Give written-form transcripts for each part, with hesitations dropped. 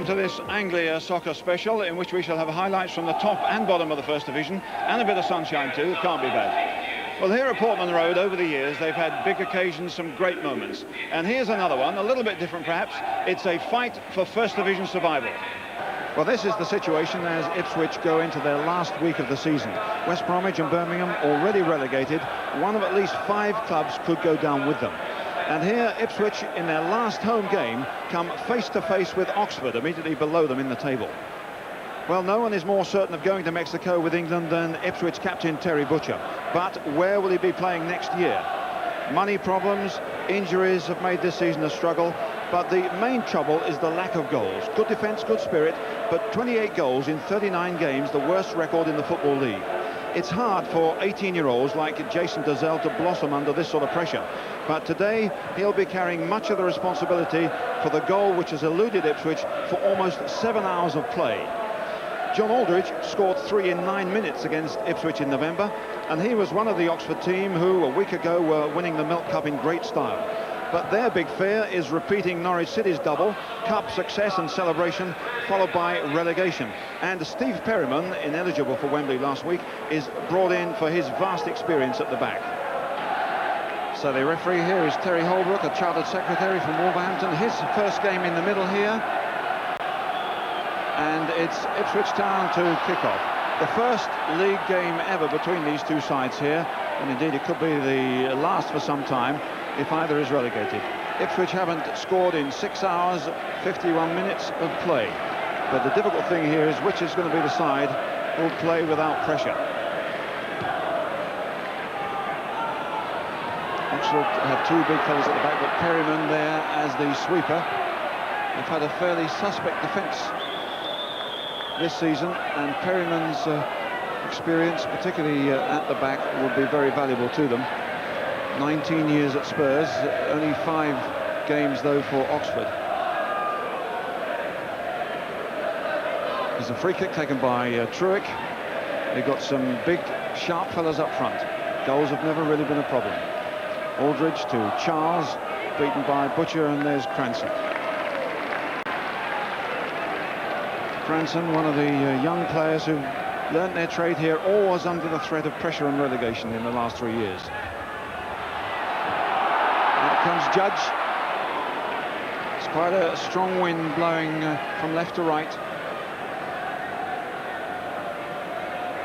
welcome to this Anglia soccer special, in which we shall have highlights from the top and bottom of the First Division, and a bit of sunshine too. It can't be bad. Well, here at Portman Road, over the years, they've had big occasions, some great moments. And here's another one, a little bit different perhaps. It's a fight for First Division survival. Well, this is the situation as Ipswich go into their last week of the season. West Bromwich and Birmingham already relegated. One of at least 5 clubs could go down with them. And here, Ipswich, in their last home game, come face-to-face with Oxford, immediately below them in the table. Well, no one is more certain of going to Mexico with England than Ipswich captain Terry Butcher. But where will he be playing next year? Money problems, injuries have made this season a struggle. But the main trouble is the lack of goals. Good defence, good spirit, but 28 goals in 39 games, the worst record in the Football League. It's hard for 18-year-olds like Jason Dazelle to blossom under this sort of pressure. But today, he'll be carrying much of the responsibility for the goal which has eluded Ipswich for almost 7 hours of play. John Aldridge scored 3 in 9 minutes against Ipswich in November, and he was one of the Oxford team who, a week ago, were winning the Milk Cup in great style. But their big fear is repeating Norwich City's double, cup success and celebration, followed by relegation. And Steve Perryman, ineligible for Wembley last week, is brought in for his vast experience at the back. So the referee here is Terry Holbrook, a chartered secretary from Wolverhampton. His first game in the middle here. And it's Ipswich Town to kick off. The first league game ever between these two sides here. And indeed it could be the last for some time if either is relegated. Ipswich haven't scored in 6 hours, 51 minutes of play. But the difficult thing here is which is going to be the side who will play without pressure. Oxford have 2 big fellas at the back, but Perryman there as the sweeper. They've had a fairly suspect defence this season, and Perryman's experience, particularly at the back, would be very valuable to them. 19 years at Spurs, only 5 games though for Oxford. There's a free kick taken by Truick. They've got some big, sharp fellas up front. Goals have never really been a problem. Aldridge to Charles, beaten by Butcher, and there's Cranson. Cranson, one of the young players who learnt their trade here, always under the threat of pressure and relegation in the last 3 years. Comes Judge. It's quite a strong wind blowing from left to right.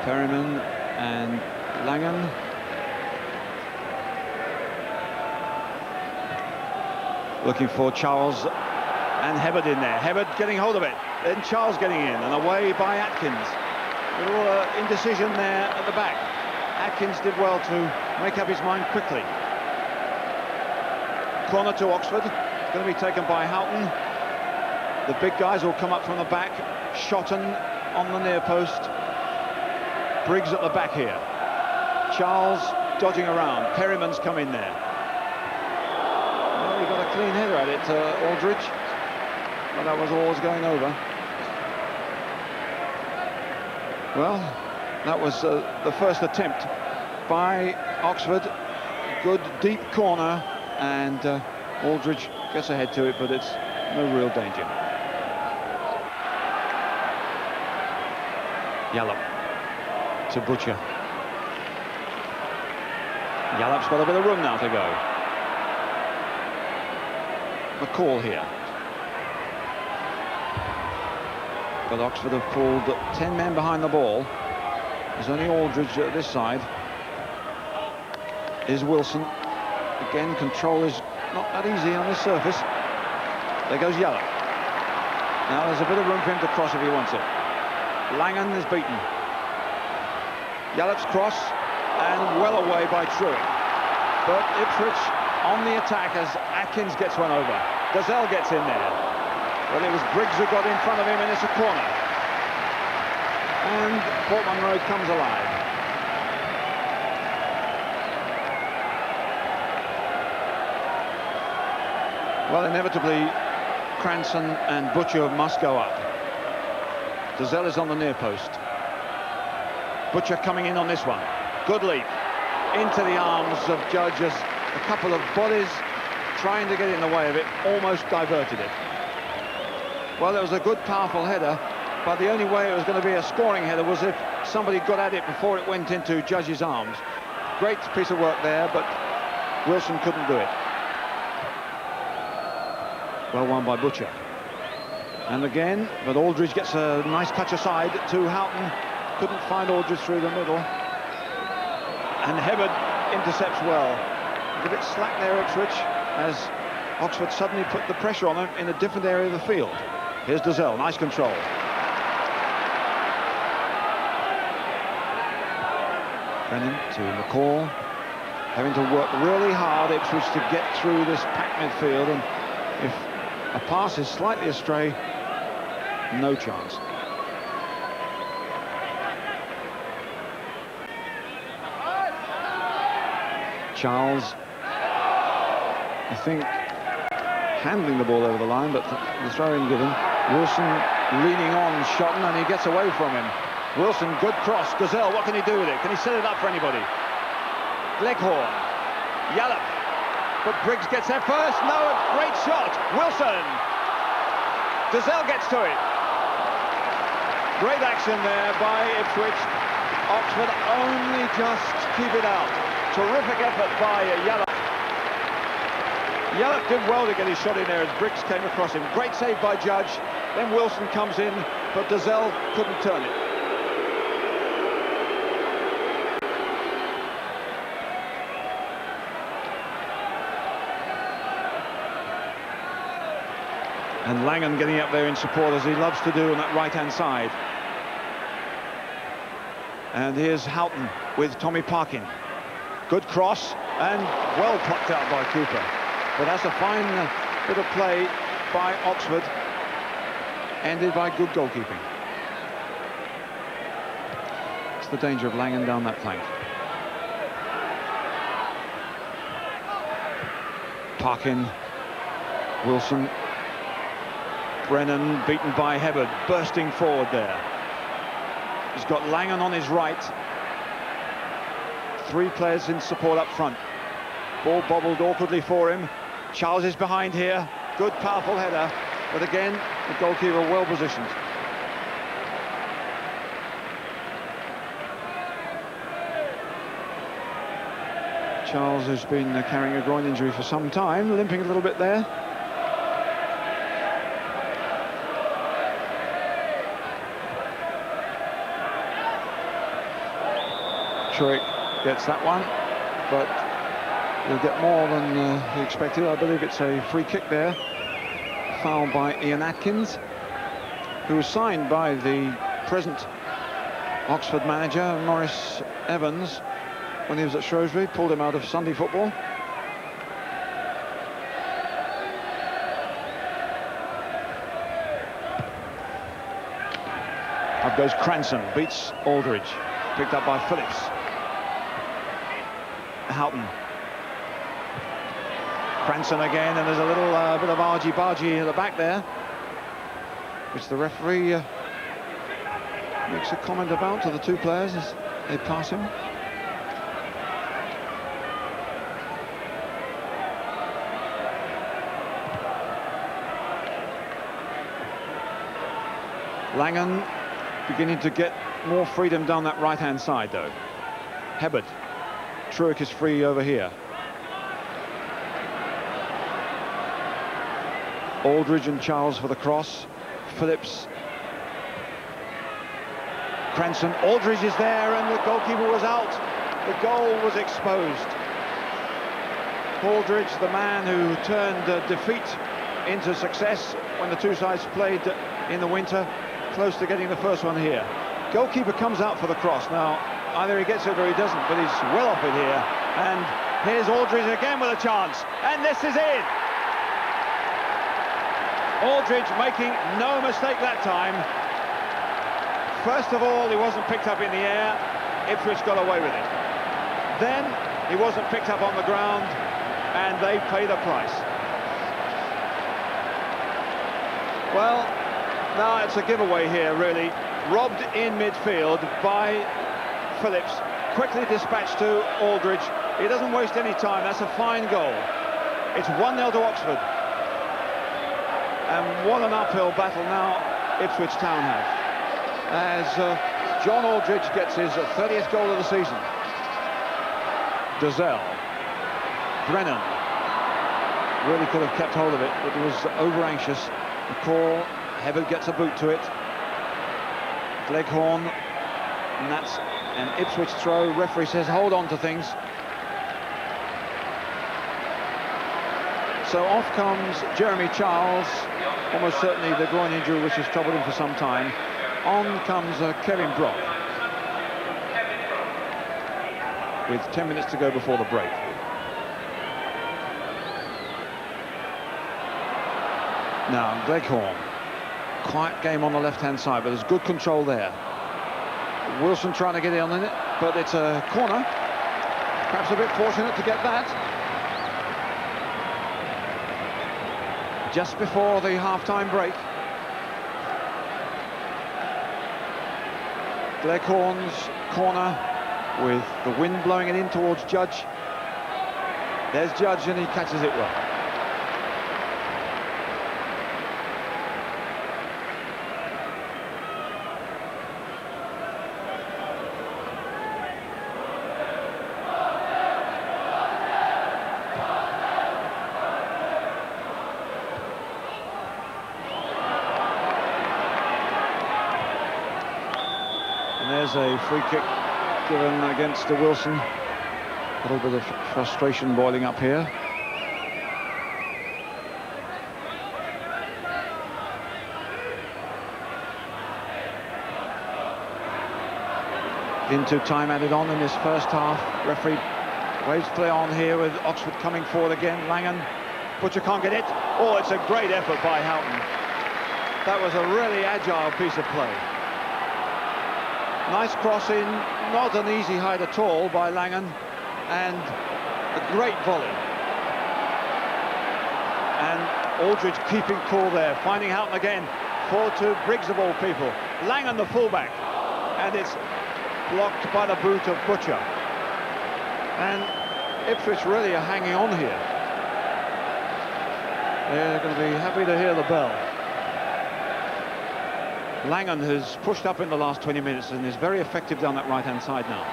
Perryman and Langan. Looking for Charles, and Hebbard in there. Hebbard getting hold of it. Then Charles getting in, and away by Atkins. A little indecision there at the back. Atkins did well to make up his mind quickly. Corner to Oxford, going to be taken by Houghton. The big guys will come up from the back. Shotton on the near post. Briggs at the back here. Charles dodging around. Perryman's come in there. Well, he got a clean header at it, Aldridge, but that was always going over. Well, that was the first attempt by Oxford. Good deep corner. And Aldridge gets ahead to it, but it's no real danger. Yallop to Butcher. Yallop's got a bit of room now to go. McCall here. But Oxford have pulled 10 men behind the ball. There's only Aldridge at this side. Here's Wilson. Again, control is not that easy on this surface. There goes Yallop. Now there's a bit of room for him to cross if he wants it. Langan is beaten. Yallop's cross, and well away by Truick. But Ipswich on the attack as Atkins gets one over. Dazelle gets in there. Well, it was Briggs who got in front of him, and it's a corner. And Portman Road comes alive. Well, inevitably, Cranson and Butcher must go up. Dazelle is on the near post. Butcher coming in on this one. Good leap into the arms of Judge as a couple of bodies trying to get in the way of it, almost diverted it. Well, it was a good, powerful header, but the only way it was going to be a scoring header was if somebody got at it before it went into Judge's arms. Great piece of work there, but Wilson couldn't do it. Well won by Butcher. And again, but Aldridge gets a nice touch aside to Houghton. Couldn't find Aldridge through the middle. And Hibbard intercepts well. A bit slack there, Ipswich, as Oxford suddenly put the pressure on them in a different area of the field. Here's Dozzell, nice control. Brennan to McCall, having to work really hard, Ipswich, to get through this packed midfield, and if a pass is slightly astray, no chance. Charles, I think, handling the ball over the line, but the throw-in given. Wilson leaning on Shotton, and he gets away from him. Wilson, good cross. Dozzell, what can he do with it? Can he set it up for anybody? Leghorn, Yallop, but Briggs gets there first. No, a great shot. Wilson. Dozzell gets to it. Great action there by Ipswich. Oxford only just keep it out. Terrific effort by Yallop. Yallop did well to get his shot in there as Briggs came across him. Great save by Judge. Then Wilson comes in, but Dozzell couldn't turn it. And Langan getting up there in support, as he loves to do on that right-hand side. And here's Houghton with Tommy Parkin. Good cross, and well plucked out by Cooper. But that's a fine bit of play by Oxford, ended by good goalkeeping. It's the danger of Langan down that flank. Parkin, Wilson, Brennan beaten by Hibbard, bursting forward there. He's got Langan on his right. Three players in support up front. Ball bobbled awkwardly for him. Charles is behind here. Good, powerful header. But again, the goalkeeper well positioned. Charles has been carrying a groin injury for some time, limping a little bit there. Troic gets that one, but he'll get more than he expected. I believe it's a free kick there. Foul by Ian Atkins, who was signed by the present Oxford manager, Maurice Evans, when he was at Shrewsbury. Pulled him out of Sunday football. Up goes Cranson, beats Aldridge. Picked up by Phillips. Houghton. Cranson again, and there's a little bit of argy-bargy at the back there, which the referee makes a comment about to the two players as they pass him. Langan beginning to get more freedom down that right-hand side, though. Hibbard. Troic is free over here. Aldridge and Charles for the cross. Phillips. Cranson. Aldridge is there, and the goalkeeper was out. The goal was exposed. Aldridge, the man who turned defeat into success when the two sides played in the winter, close to getting the first one here. Goalkeeper comes out for the cross. Now, either he gets it or he doesn't, but he's well off it here. And here's Aldridge again with a chance, and this is it. Aldridge making no mistake that time. First of all, he wasn't picked up in the air. Ipswich got away with it. Then he wasn't picked up on the ground, and they pay the price. Well, now it's a giveaway here, really. Robbed in midfield by Phillips. Quickly dispatched to Aldridge. He doesn't waste any time. That's a fine goal. It's 1-0 to Oxford. And what an uphill battle now Ipswich Town have, as John Aldridge gets his 30th goal of the season. Dozell, Brennan, really could have kept hold of it, but he was over anxious. The call, Hebbert gets a boot to it. Leghorn, and that's an Ipswich throw. Referee says hold on to things. So off comes Jeremy Charles, almost certainly the groin injury which has troubled him for some time. On comes Kevin Brock, with 10 minutes to go before the break. Now Leghorn, quiet game on the left-hand side, but there's good control there. Wilson trying to get in on it, but it's a corner. Perhaps a bit fortunate to get that. Just before the half-time break. Leghorn's corner with the wind blowing it in towards Judge. There's Judge, and he catches it well. There's a free kick given against Wilson. A little bit of frustration boiling up here. Into time added on in this first half. Referee waves play on here with Oxford coming forward again. Langan, Butcher can't get it. Oh, it's a great effort by Houghton. That was a really agile piece of play. Nice cross in, not an easy hide at all by Langan, and a great volley. And Aldridge keeping cool there, finding Houghton again, forward to Briggs of all people. Langan the fullback, and it's blocked by the boot of Butcher. And Ipswich really are hanging on here. They're going to be happy to hear the bell. Langan has pushed up in the last 20 minutes and is very effective down that right-hand side now.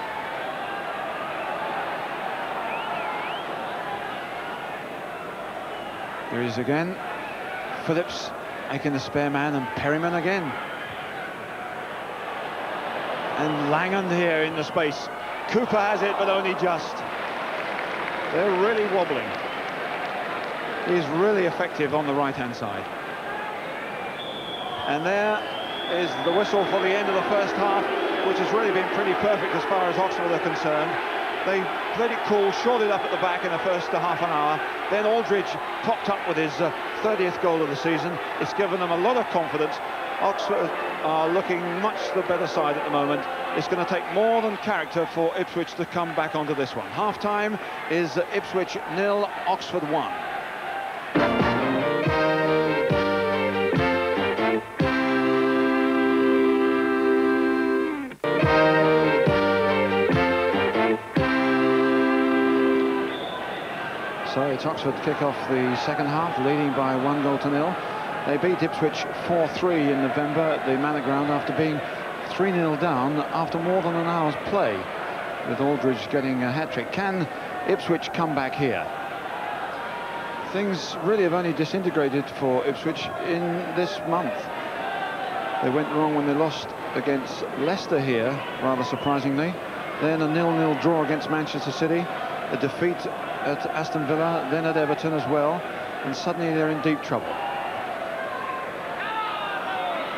Here he is again. Phillips making the spare man, and Perryman again. And Langan here in the space. Cooper has it, but only just. They're really wobbling. He's really effective on the right-hand side. And there is the whistle for the end of the first half, which has really been pretty perfect as far as Oxford are concerned. They played it cool, shored it up at the back in the first half an hour. Then Aldridge popped up with his 30th goal of the season. It's given them a lot of confidence. Oxford are looking much the better side at the moment. It's going to take more than character for Ipswich to come back onto this one. Half-time is Ipswich 0, Oxford 1. So it's Oxford kick off the second half, leading by 1-0. They beat Ipswich 4-3 in November at the Manor Ground after being 3-0 down after more than an hour's play, with Aldridge getting a hat-trick. Can Ipswich come back here? Things really have only disintegrated for Ipswich in this month. They went wrong when they lost against Leicester here, rather surprisingly. Then a 0-0 draw against Manchester City, a defeat at Aston Villa, then at Everton as well, and suddenly they're in deep trouble.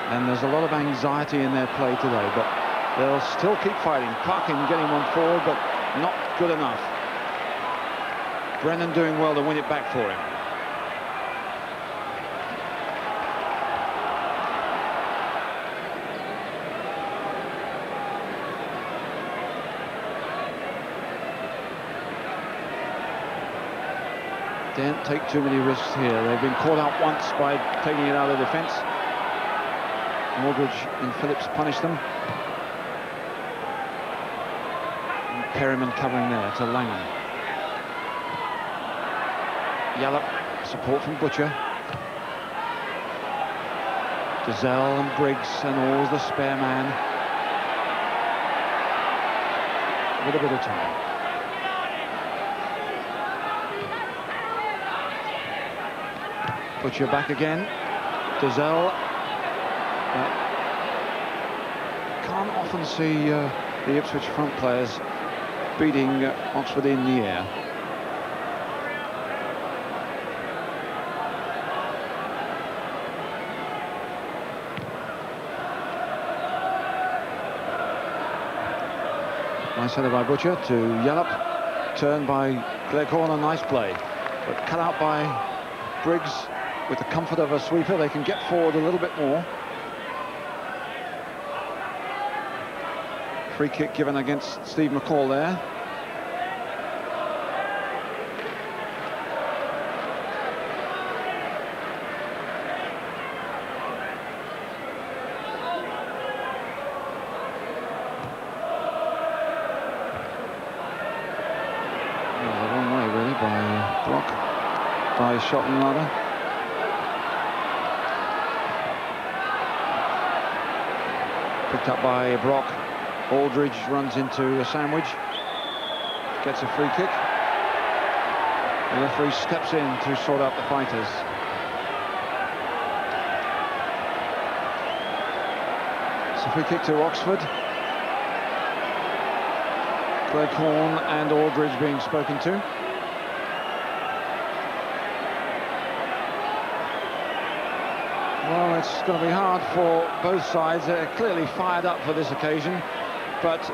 And there's a lot of anxiety in their play today, but they'll still keep fighting. Parkin getting one forward, but not good enough. Brennan doing well to win it back for him. Don't take too many risks here. They've been caught out once by taking it out of defence. Aldridge and Phillips punish them. And Perryman covering there to Langan. Yallop, support from Butcher. Gazelle and Briggs and all's the spare man. With a bit of time. Butcher back again. Gazelle. Can't often see the Ipswich front players beating Oxford in the air. Nice header by Butcher to Yallop. Turn by Cleghorn, a nice play. But cut out by Briggs with the comfort of a sweeper. They can get forward a little bit more. Free kick given against Steve McCall there. The wrong way really by Brock, by Shotton rather. Picked up by Brock. Aldridge runs into a sandwich, gets a free kick. The referee steps in to sort out the fighters. It's a free kick to Oxford. Cleghorn and Aldridge being spoken to. Well, it's going to be hard for both sides. They're clearly fired up for this occasion. But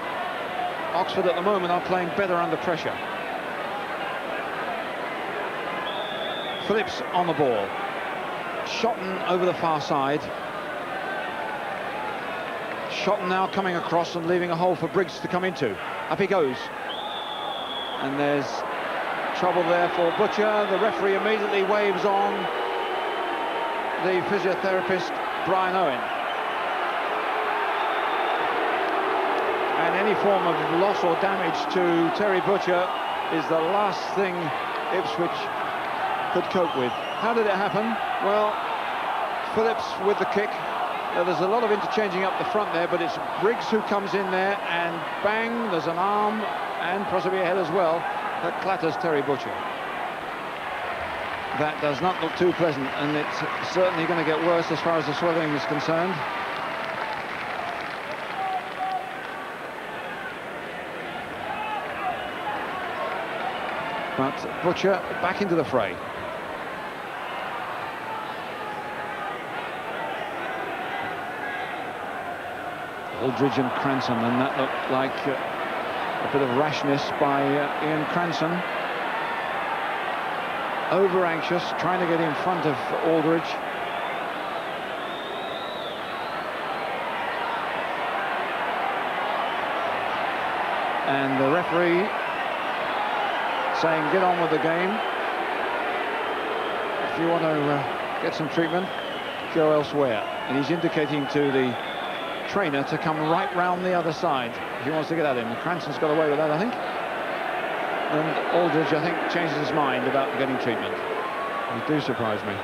Oxford at the moment are playing better under pressure. Phillips on the ball. Shotton over the far side. Shotton now coming across and leaving a hole for Briggs to come into. Up he goes. And there's trouble there for Butcher. The referee immediately waves on the physiotherapist, Brian Owen. And any form of loss or damage to Terry Butcher is the last thing Ipswich could cope with. How did it happen? Well, Phillips with the kick. There's a lot of interchanging up the front there, but it's Briggs who comes in there, and bang, there's an arm and possibly a head as well that clatters Terry Butcher. That does not look too pleasant, and it's certainly going to get worse as far as the swelling is concerned. But Butcher back into the fray. Aldridge and Cranson, and that looked like a bit of rashness by Ian Cranson. Over anxious, trying to get in front of Aldridge. And the referee saying, get on with the game. If you want to get some treatment, go elsewhere. And he's indicating to the trainer to come right round the other side if he wants to get at him. Cranson's got away with that, I think. And Aldridge, I think, changes his mind about getting treatment. You do surprise me.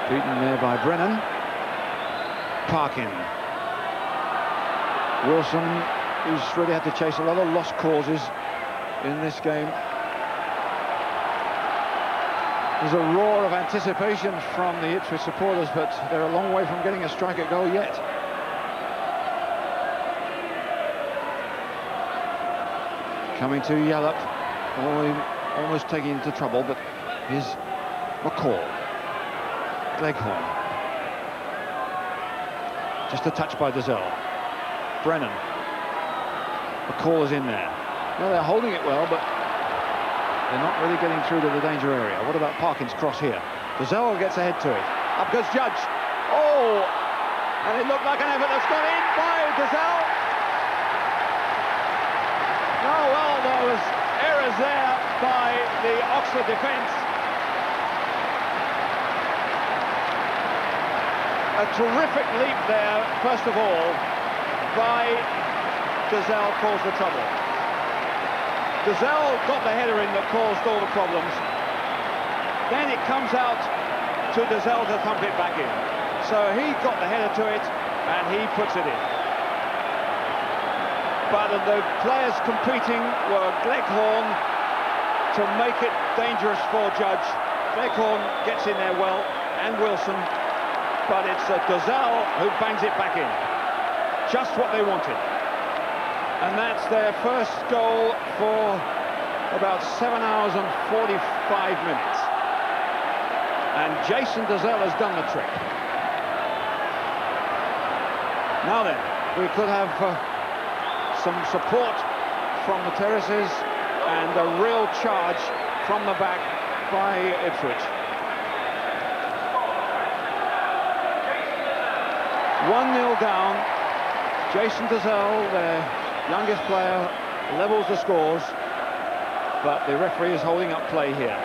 Beaten there by Brennan. Parkin. Wilson, who's really had to chase a lot of lost causes in this game. There's a roar of anticipation from the Ipswich supporters, but they're a long way from getting a strike at goal yet. Coming to Yallop, almost taking into trouble, but here's McCall. Cleghorn. Just a touch by Gazelle. Brennan. McCall is in there. Well, they're holding it well, but they're not really getting through to the danger area. What about Parkin's cross here? Gazelle gets ahead to it. Up goes Judge. Oh! And it looked like an effort that's gone in by Gazelle. Oh, well, there was errors there by the Oxford defence. A terrific leap there, first of all, by Gazelle caused the trouble. Gazelle got the header in that caused all the problems. Then it comes out to Gazelle to thump it back in. So he got the header to it and he puts it in. But the players competing were Gleghorn to make it dangerous for Judge. Gleghorn gets in there well, and Wilson, but it's Gazelle who bangs it back in. Just what they wanted. And that's their first goal for about 7 hours and 45 minutes. And Jason Gazelle has done the trick. Now then, we could have some support from the terraces and a real charge from the back by Ipswich. 1-0 down. Jason Gazelle, their youngest player, levels the scores, but the referee is holding up play here.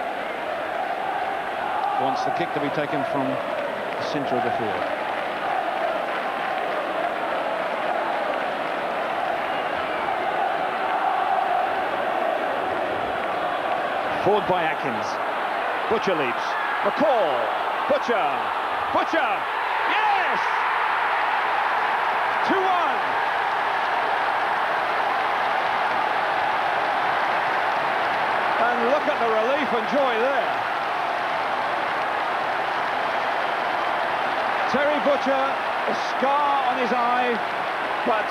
Wants the kick to be taken from the centre of the field. Forward by Atkins. Butcher leaps. McCall. Butcher. Butcher. Yes! 2-1. And look at the relief and joy there. Terry Butcher, a scar on his eye, but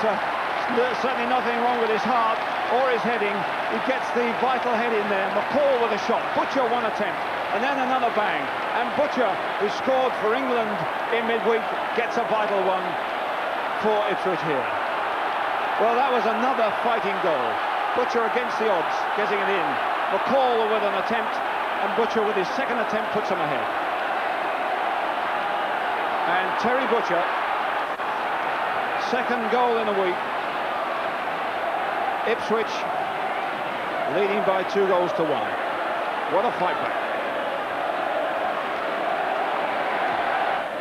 there's certainly nothing wrong with his heart or his heading. He gets the vital head in there. McCall with a shot. Butcher one attempt, and then another bang. And Butcher, who scored for England in midweek, gets a vital one for Ipswich here. Well, that was another fighting goal. Butcher against the odds, getting it in. McCall with an attempt, and Butcher with his second attempt puts him ahead. And Terry Butcher, second goal in a week. Ipswich leading by 2 goals to 1. What a fight back.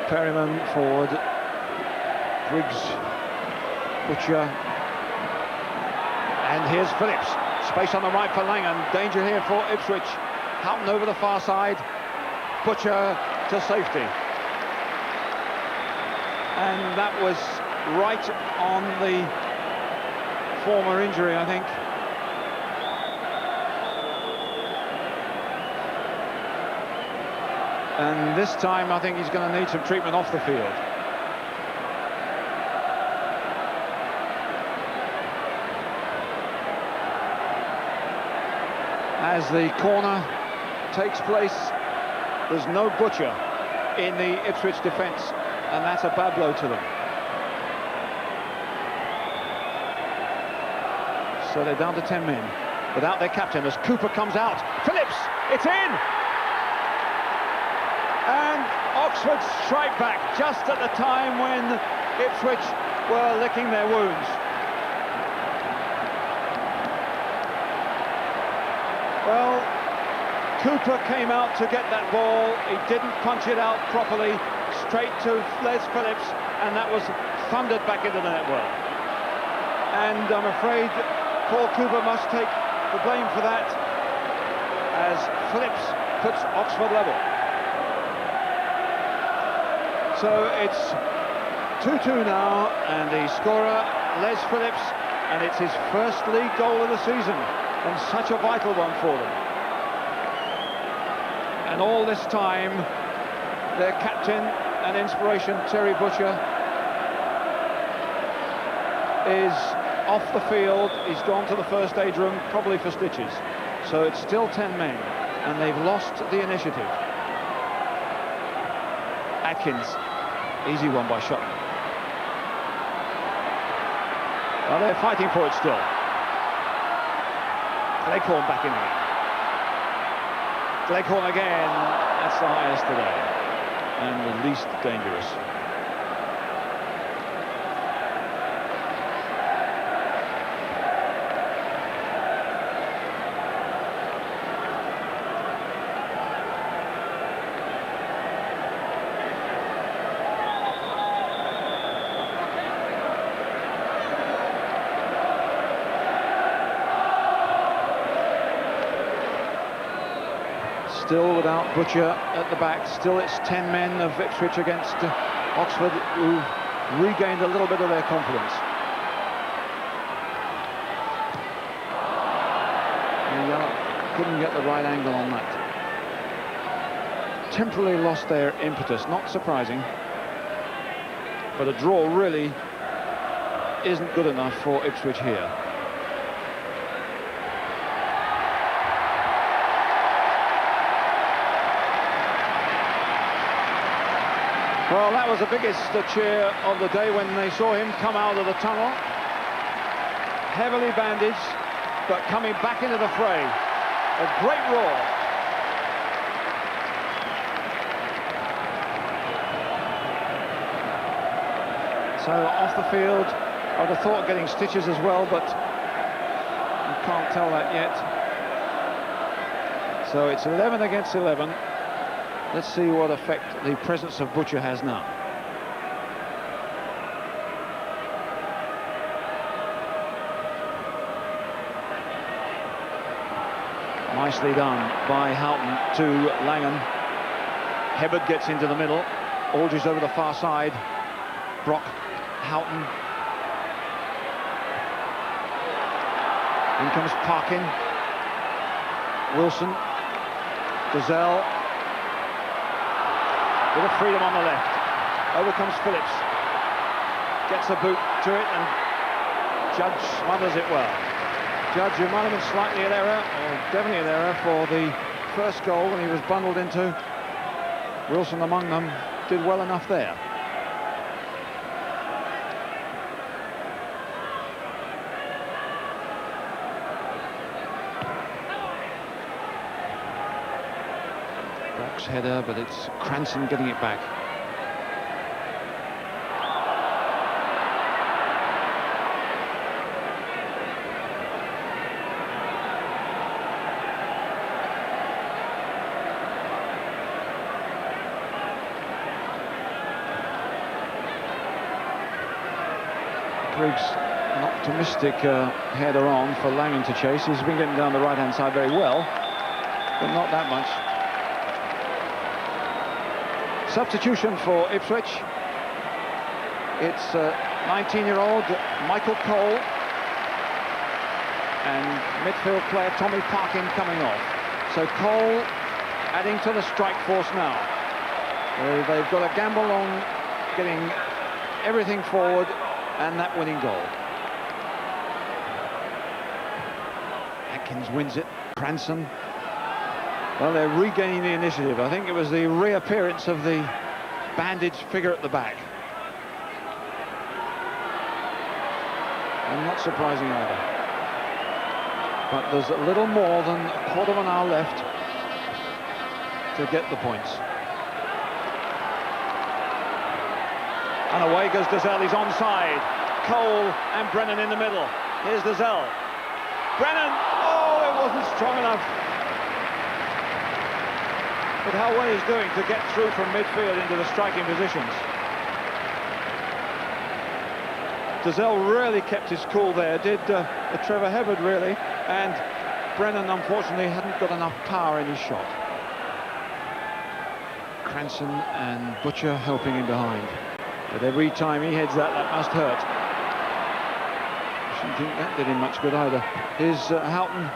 Perryman forward. Briggs, Butcher. And here's Phillips. Space on the right for Langan. Danger here for Ipswich. Houghton over the far side. Butcher to safety. And that was right on the former injury, I think. And this time I think he's going to need some treatment off the field. As the corner takes place, there's no Butcher in the Ipswich defence, and that's a bad blow to them. So they're down to 10 men without their captain as Cooper comes out. Phillips, it's in! And Oxford strike back just at the time when Ipswich were licking their wounds. Well, Cooper came out to get that ball. He didn't punch it out properly, straight to Les Phillips, and that was thundered back into the net well. And I'm afraid Paul Cooper must take the blame for that, as Phillips puts Oxford level. So it's 2-2 now, and the scorer, Les Phillips, and it's his first league goal of the season, and such a vital one for them. And all this time, their captain and inspiration, Terry Butcher, is off the field. He's gone to the first aid room, probably for stitches. So it's still 10 men, and they've lost the initiative. Atkins, easy one by Shotton. Well, they're fighting for it still. Gleghorn back in again. Gleghorn again, that's the highest today, and the least dangerous. Still without Butcher at the back. Still it's 10 men of Ipswich against Oxford, who've regained a little bit of their confidence. Couldn't get the right angle on that. Temporarily lost their impetus, not surprising. But a draw really isn't good enough for Ipswich here. Well, that was the biggest cheer of the day when they saw him come out of the tunnel. Heavily bandaged, but coming back into the fray. A great roar. So off the field, I would have thought getting stitches as well, but you can't tell that yet. So it's 11 against 11. Let's see what effect the presence of Butcher has now. Nicely done by Houghton to Langan. Hibbard gets into the middle. Aldridge over the far side. Brock, Houghton. In comes Parkin. Wilson. Gazelle. Bit of freedom on the left. Over comes Phillips. Gets a boot to it and Judge smothers it well. Judge, who might have been slightly in error, or definitely in error, for the first goal when he was bundled into. Wilson among them did well enough there. Brock's header, but it's Cranston getting it back. Briggs, an optimistic header on for Langan to chase. He's been getting down the right-hand side very well, but not that much. Substitution for Ipswich. It's 19-year-old Michael Cole and midfield player Tommy Parkin coming off. So Cole adding to the strike force now. They've got a gamble on getting everything forward and that winning goal. Atkins wins it. Cranston. Well, they're regaining the initiative. I think it was the reappearance of the bandaged figure at the back. And not surprising either. But there's a little more than a quarter of an hour left to get the points. And away goes Dazelle, he's onside. Cole and Brennan in the middle. Here's Dazelle. Brennan, oh, it wasn't strong enough. But how well he's doing to get through from midfield into the striking positions. Dazelle really kept his cool there, did Trevor Hibbard really, and Brennan unfortunately hadn't got enough power in his shot. Cranston and Butcher helping him behind. But every time he heads that must hurt. I shouldn't think that did him much good either. Here's Houghton.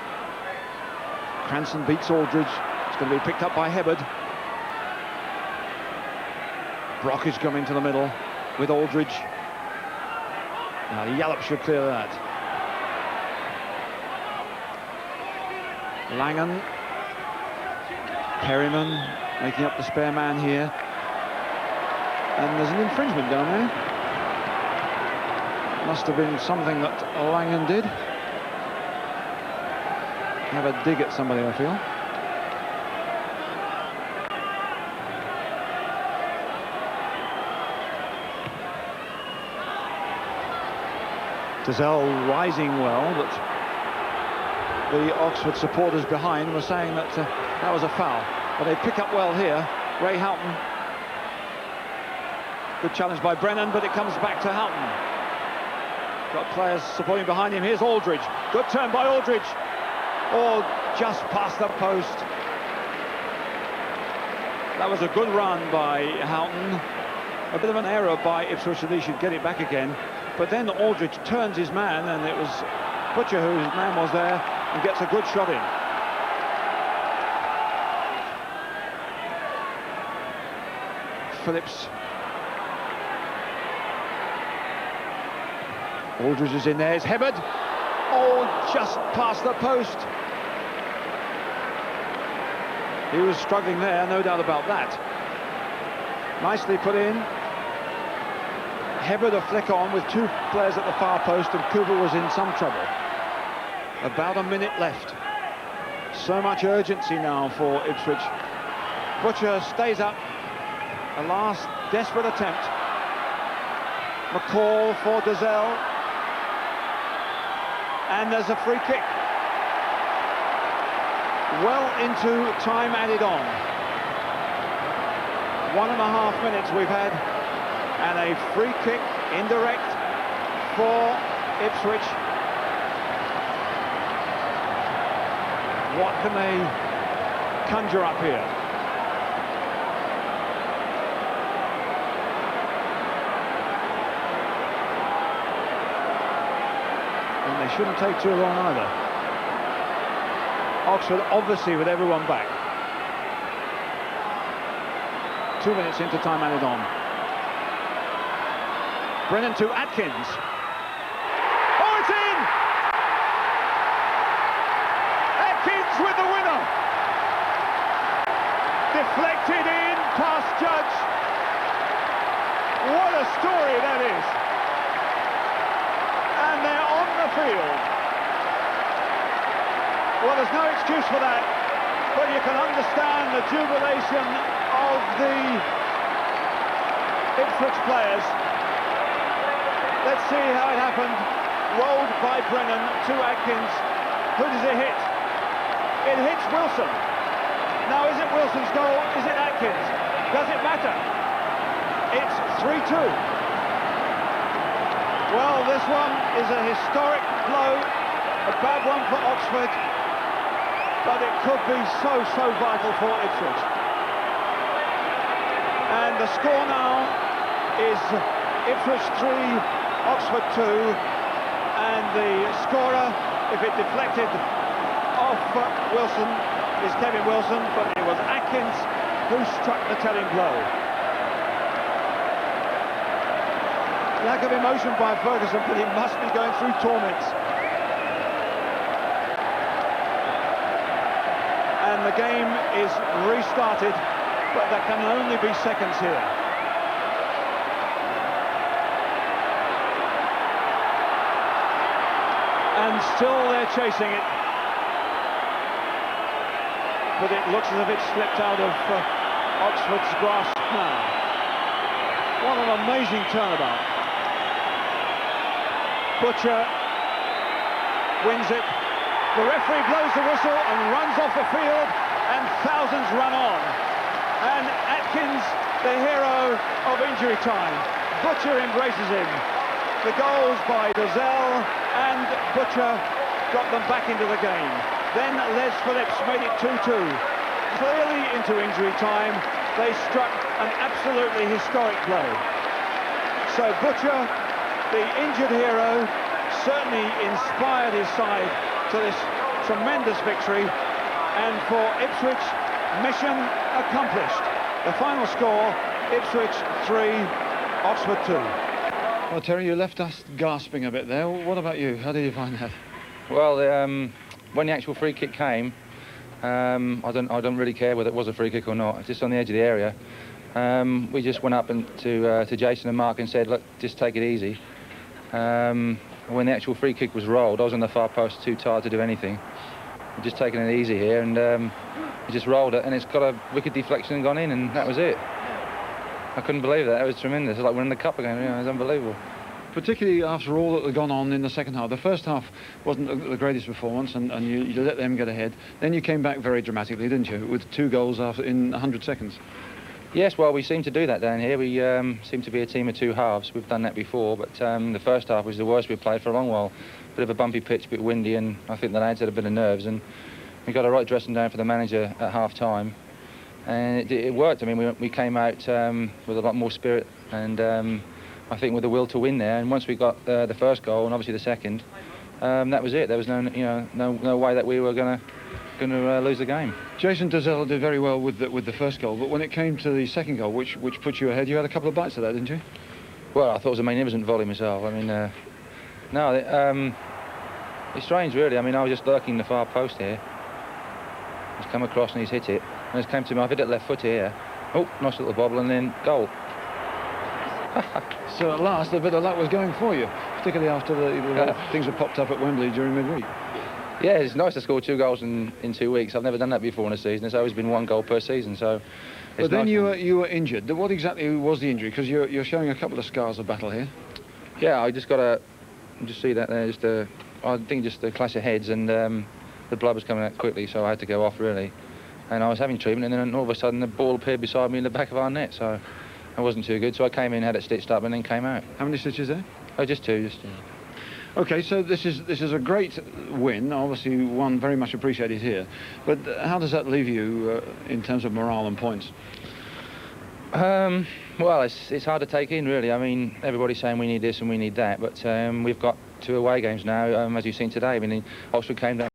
Cranston beats Aldridge. It's going to be picked up by Hibbard. Brock is coming to the middle with Aldridge. Now Yallop should clear that. Langan. Perryman making up the spare man here. And there's an infringement down there. Must have been something that Langan did. Have a dig at somebody, I feel. Dazelle rising well, but the Oxford supporters behind were saying that that was a foul. But they pick up well here. Ray Houghton. Good challenge by Brennan, but it comes back to Houghton. Got players supporting behind him. Here's Aldridge. Good turn by Aldridge. Oh, just past the post. That was a good run by Houghton. A bit of an error by Ipswich, that he should get it back again. But then Aldridge turns his man, and it was Butcher whose man was there, and gets a good shot in. Phillips. Aldridge is in there, it's Hibbard. Oh, just past the post. He was struggling there, no doubt about that. Nicely put in. Hibbard a flick on with two players at the far post, and Cooper was in some trouble. About a minute left. So much urgency now for Ipswich. Butcher stays up. A last desperate attempt. McCall for Dazelle. And there's a free kick. Well into time added on. 1.5 minutes we've had, and a free kick, indirect, for Ipswich. What can they conjure up here? And they shouldn't take too long either. Oxford obviously with everyone back. 2 minutes into time added on. Brennan to Atkins. Oh, it's in! Atkins with the winner. Deflected in past Judge. What a story that is. And they're on the field. Well, there's no excuse for that, but you can understand the jubilation of the Ipswich players. Let's see how it happened. Rolled by Brennan to Atkins. Who does it hit? It hits Wilson. Now, is it Wilson's goal? Is it Atkins? Does it matter? It's 3-2. Well, this one is a historic blow. A bad one for Oxford. But it could be so vital for Ipswich. And the score now is Ipswich 3, Oxford 2, and the scorer, if it deflected off Wilson, is Kevin Wilson, but it was Atkins who struck the telling blow. Lack of emotion by Ferguson, but he must be going through torments. And the game is restarted, but there can only be seconds here. And still they're chasing it. But it looks as if it's slipped out of Oxford's grasp now. What an amazing turnabout. Butcher wins it. The referee blows the whistle and runs off the field, and thousands run on. And Atkins, the hero of injury time. Butcher embraces him. The goals by Dazelle and Butcher got them back into the game. Then Les Phillips made it 2-2. Clearly into injury time, they struck an absolutely historic blow. So Butcher, the injured hero, certainly inspired his side to this tremendous victory, and for Ipswich, mission accomplished. The final score, Ipswich 3, Oxford 2. Well, Terry, you left us gasping a bit there. What about you? How did you find that? Well, when the actual free kick came, I don't really care whether it was a free kick or not. Just on the edge of the area, we just went up to Jason and Mark and said, look, just take it easy. When the actual free kick was rolled, I was on the far post, too tired to do anything. We're just taking it easy here, and we just rolled it, and it's got a wicked deflection and gone in, and that was it. I couldn't believe that. It was tremendous. It was like winning the cup again. You know, it was unbelievable. Particularly after all that had gone on in the second half. The first half wasn't the greatest performance, and you let them get ahead. Then you came back very dramatically, didn't you, with 2 goals in 100 seconds. Yes, well, we seem to do that down here. We seem to be a team of 2 halves. We've done that before, but the first half was the worst we've played for a long while. Bit of a bumpy pitch, a bit windy, and I think the lads had a bit of nerves, and we got a right dressing down for the manager at half-time. and it worked. I mean, we came out with a lot more spirit, and I think with the will to win there. And once we got the first goal and obviously the second, that was it. There was no way that we were going to lose the game. Jason Dozell did very well with the first goal, but when it came to the second goal, which put you ahead, you had a couple of bites of that, didn't you? Well, I thought it was a magnificent volley myself. I mean, it's strange, really. I mean, I was just lurking in the far post here. He's come across and he's hit it. And it's came to me, I've hit it left foot here. Oh, nice little bobble, and then goal. So at last, a bit of luck was going for you, particularly after the things that popped up at Wembley during midweek. Yeah, it's nice to score 2 goals in 2 weeks. I've never done that before in a season. It's always been 1 goal per season, so... But then nice. you were injured. What exactly was the injury? Because you're showing a couple of scars of battle here. Yeah, I just got just see that there, I think just a clash of heads, and the blood was coming out quickly, so I had to go off, really. And I was having treatment, and then all of a sudden the ball appeared beside me in the back of our net, so it wasn't too good. So I came in, had it stitched up, and then came out. How many stitches there? Oh, just 2. OK, so this is a great win, obviously one very much appreciated here. But how does that leave you in terms of morale and points? Well, it's hard to take in, really. I mean, everybody's saying we need this and we need that, but we've got 2 away games now, as you've seen today. I mean, Oxford came down